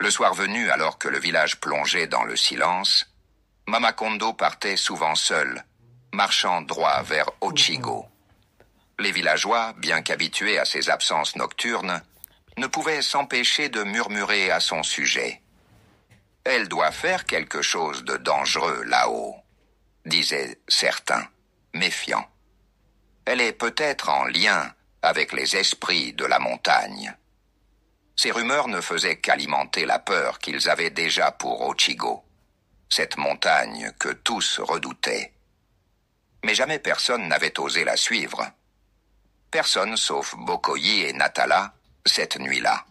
Le soir venu, alors que le village plongeait dans le silence, Mama Kondo partait souvent seule, marchant droit vers Ochigo. Les villageois, bien qu'habitués à ses absences nocturnes, ne pouvaient s'empêcher de murmurer à son sujet. « Elle doit faire quelque chose de dangereux là-haut », disaient certains, méfiants. « Elle est peut-être en lien avec les esprits de la montagne. » Ces rumeurs ne faisaient qu'alimenter la peur qu'ils avaient déjà pour Ochigo, cette montagne que tous redoutaient. Mais jamais personne n'avait osé la suivre. Personne sauf Bokoyi et Natala, cette nuit-là.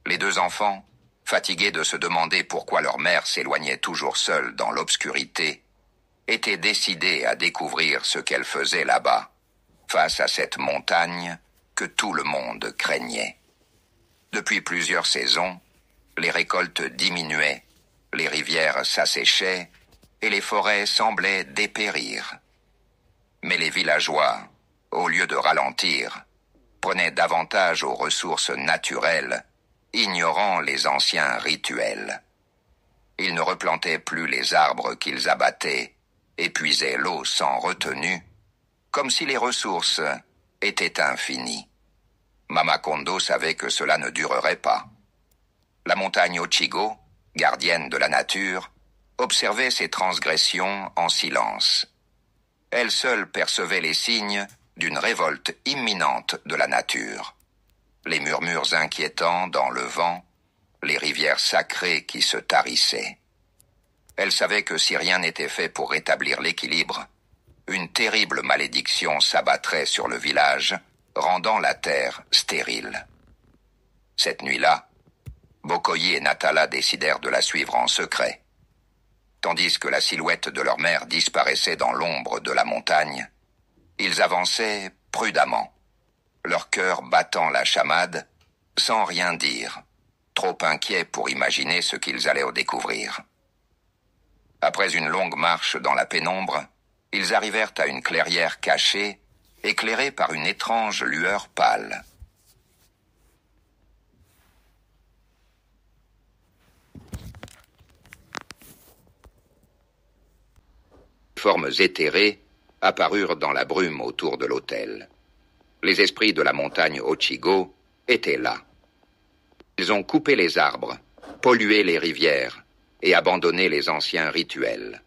Les deux enfants, fatigués de se demander pourquoi leur mère s'éloignait toujours seule dans l'obscurité, étaient décidés à découvrir ce qu'elle faisait là-bas, face à cette montagne que tout le monde craignait. Depuis plusieurs saisons, les récoltes diminuaient, les rivières s'asséchaient et les forêts semblaient dépérir. Mais les villageois, au lieu de ralentir, prenaient davantage aux ressources naturelles, ignorant les anciens rituels. Ils ne replantaient plus les arbres qu'ils abattaient et puisaient l'eau sans retenue, comme si les ressources étaient infinies. Mama Kondo savait que cela ne durerait pas. La montagne Ochigo, gardienne de la nature, observait ces transgressions en silence. Elle seule percevait les signes d'une révolte imminente de la nature. Les murmures inquiétants dans le vent, les rivières sacrées qui se tarissaient. Elle savait que si rien n'était fait pour rétablir l'équilibre, une terrible malédiction s'abattrait sur le village, rendant la terre stérile. Cette nuit-là, Bokoyi et Natala décidèrent de la suivre en secret. Tandis que la silhouette de leur mère disparaissait dans l'ombre de la montagne, ils avançaient prudemment, leur cœur battant la chamade, sans rien dire, trop inquiets pour imaginer ce qu'ils allaient découvrir. Après une longue marche dans la pénombre, ils arrivèrent à une clairière cachée, éclairée par une étrange lueur pâle. Formes éthérées apparurent dans la brume autour de l'autel. Les esprits de la montagne Ochigo étaient là. Ils ont coupé les arbres, pollué les rivières et abandonné les anciens rituels.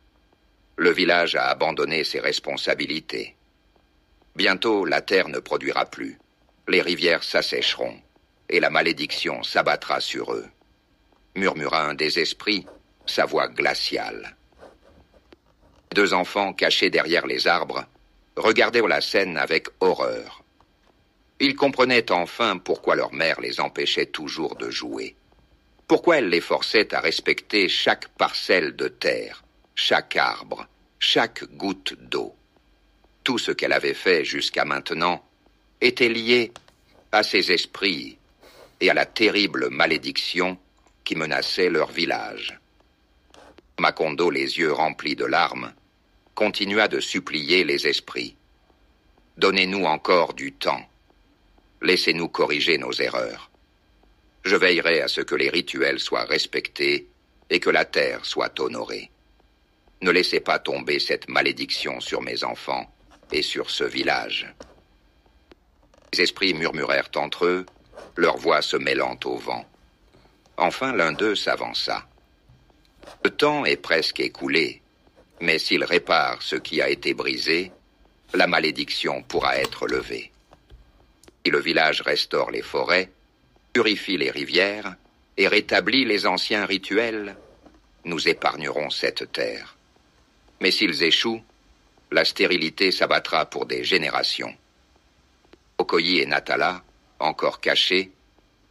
Le village a abandonné ses responsabilités. Bientôt, la terre ne produira plus. Les rivières s'assécheront et la malédiction s'abattra sur eux, murmura un des esprits, sa voix glaciale. Deux enfants cachés derrière les arbres regardaient la scène avec horreur. Ils comprenaient enfin pourquoi leur mère les empêchait toujours de jouer. Pourquoi elle les forçait à respecter chaque parcelle de terre, chaque arbre, chaque goutte d'eau. Tout ce qu'elle avait fait jusqu'à maintenant était lié à ces esprits et à la terrible malédiction qui menaçait leur village. Makondo, les yeux remplis de larmes, continua de supplier les esprits. « Donnez-nous encore du temps. Laissez-nous corriger nos erreurs. Je veillerai à ce que les rituels soient respectés et que la terre soit honorée. Ne laissez pas tomber cette malédiction sur mes enfants et sur ce village. » Les esprits murmurèrent entre eux, leurs voix se mêlant au vent. Enfin, l'un d'eux s'avança. « Le temps est presque écoulé, mais s'il répare ce qui a été brisé, la malédiction pourra être levée. Si le village restaure les forêts, purifie les rivières et rétablit les anciens rituels, nous épargnerons cette terre. Mais s'ils échouent, la stérilité s'abattra pour des générations. » Bokoyi et Natala, encore cachés,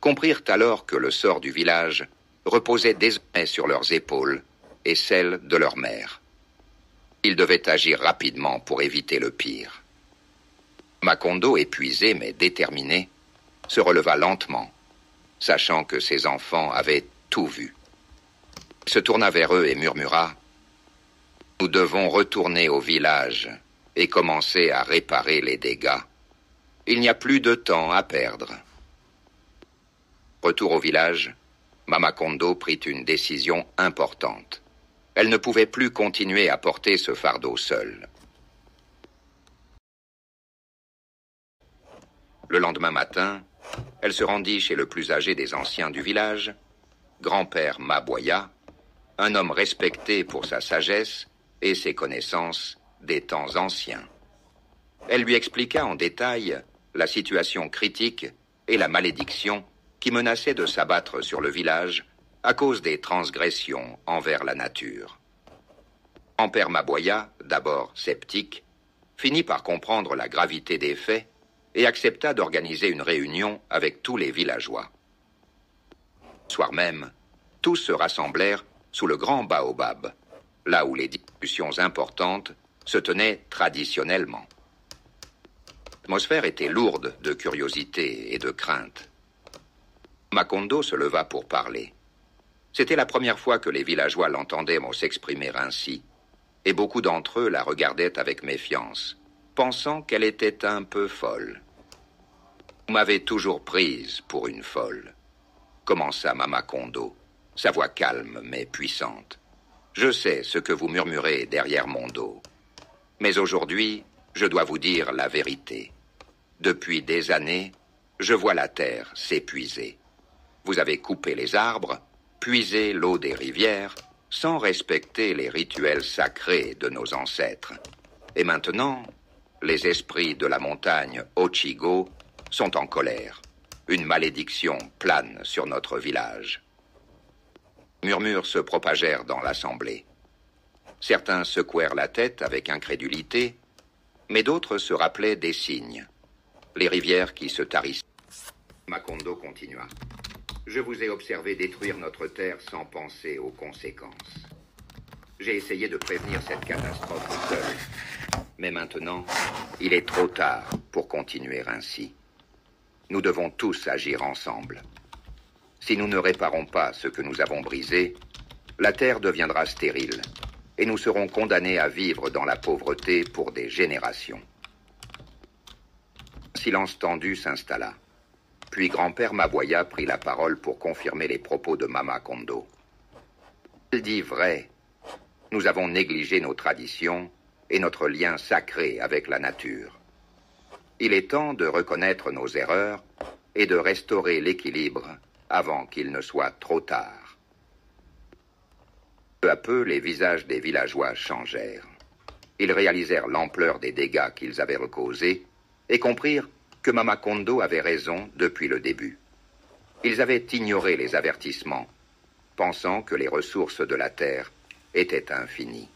comprirent alors que le sort du village reposait désormais sur leurs épaules et celles de leur mère. Ils devaient agir rapidement pour éviter le pire. Makondo, épuisé mais déterminé, se releva lentement, sachant que ses enfants avaient tout vu. Il se tourna vers eux et murmura « Nous devons retourner au village et commencer à réparer les dégâts. Il n'y a plus de temps à perdre. » Retour au village, Mama Kondo prit une décision importante. Elle ne pouvait plus continuer à porter ce fardeau seule. Le lendemain matin, elle se rendit chez le plus âgé des anciens du village, grand-père Maboya, un homme respecté pour sa sagesse et ses connaissances des temps anciens. Elle lui expliqua en détail la situation critique et la malédiction qui menaçait de s'abattre sur le village à cause des transgressions envers la nature. Grand-père Maboya, d'abord sceptique, finit par comprendre la gravité des faits et accepta d'organiser une réunion avec tous les villageois. Le soir même, tous se rassemblèrent sous le grand baobab, là où les discussions importantes se tenaient traditionnellement. L'atmosphère était lourde de curiosité et de crainte. Mama Kondo se leva pour parler. C'était la première fois que les villageois l'entendaient s'exprimer ainsi, et beaucoup d'entre eux la regardaient avec méfiance, pensant qu'elle était un peu folle. « Vous m'avez toujours prise pour une folle, » commença Mama Kondo, sa voix calme mais puissante. « Je sais ce que vous murmurez derrière mon dos. Mais aujourd'hui, je dois vous dire la vérité. Depuis des années, je vois la terre s'épuiser. Vous avez coupé les arbres, puisé l'eau des rivières, sans respecter les rituels sacrés de nos ancêtres. Et maintenant, les esprits de la montagne Ochigo sont en colère. Une malédiction plane sur notre village. » Murmures se propagèrent dans l'assemblée. Certains secouèrent la tête avec incrédulité, mais d'autres se rappelaient des signes. Les rivières qui se tarissaient. Makondo continua. « Je vous ai observé détruire notre terre sans penser aux conséquences. J'ai essayé de prévenir cette catastrophe seul. Mais maintenant, il est trop tard pour continuer ainsi. Nous devons tous agir ensemble. Si nous ne réparons pas ce que nous avons brisé, la terre deviendra stérile et nous serons condamnés à vivre dans la pauvreté pour des générations. » Un silence tendu s'installa. Puis grand-père Maboya prit la parole pour confirmer les propos de Mama Kondo. Elle dit vrai. Nous avons négligé nos traditions et notre lien sacré avec la nature. Il est temps de reconnaître nos erreurs et de restaurer l'équilibre avant qu'il ne soit trop tard. Peu à peu, les visages des villageois changèrent. Ils réalisèrent l'ampleur des dégâts qu'ils avaient causés et comprirent que Mama Kondo avait raison depuis le début. Ils avaient ignoré les avertissements, pensant que les ressources de la terre étaient infinies.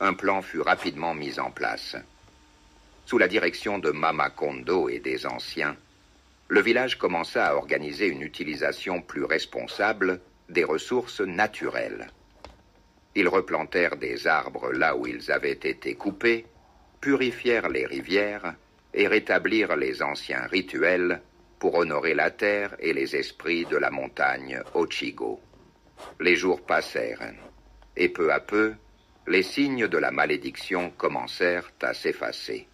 Un plan fut rapidement mis en place. Sous la direction de Mama Kondo et des anciens, le village commença à organiser une utilisation plus responsable des ressources naturelles. Ils replantèrent des arbres là où ils avaient été coupés, purifièrent les rivières et rétablirent les anciens rituels pour honorer la terre et les esprits de la montagne Ochigo. Les jours passèrent, et peu à peu, les signes de la malédiction commencèrent à s'effacer.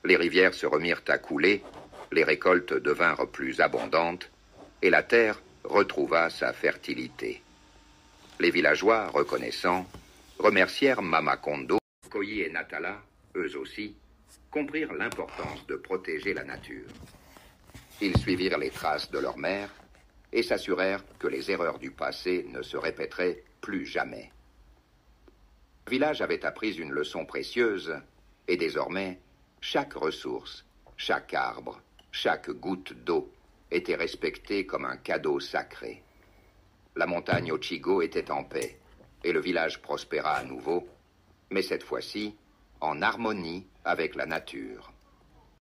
Les rivières se remirent à couler, les récoltes devinrent plus abondantes, et la terre retrouva sa fertilité. Les villageois, reconnaissants, remercièrent Mama Kondo. Koyi et Natala, eux aussi, comprirent l'importance de protéger la nature. Ils suivirent les traces de leur mère et s'assurèrent que les erreurs du passé ne se répéteraient plus jamais. Le village avait appris une leçon précieuse, et désormais, chaque ressource, chaque arbre, chaque goutte d'eau était respectée comme un cadeau sacré. La montagne Ochigo était en paix, et le village prospéra à nouveau, mais cette fois-ci en harmonie avec la nature.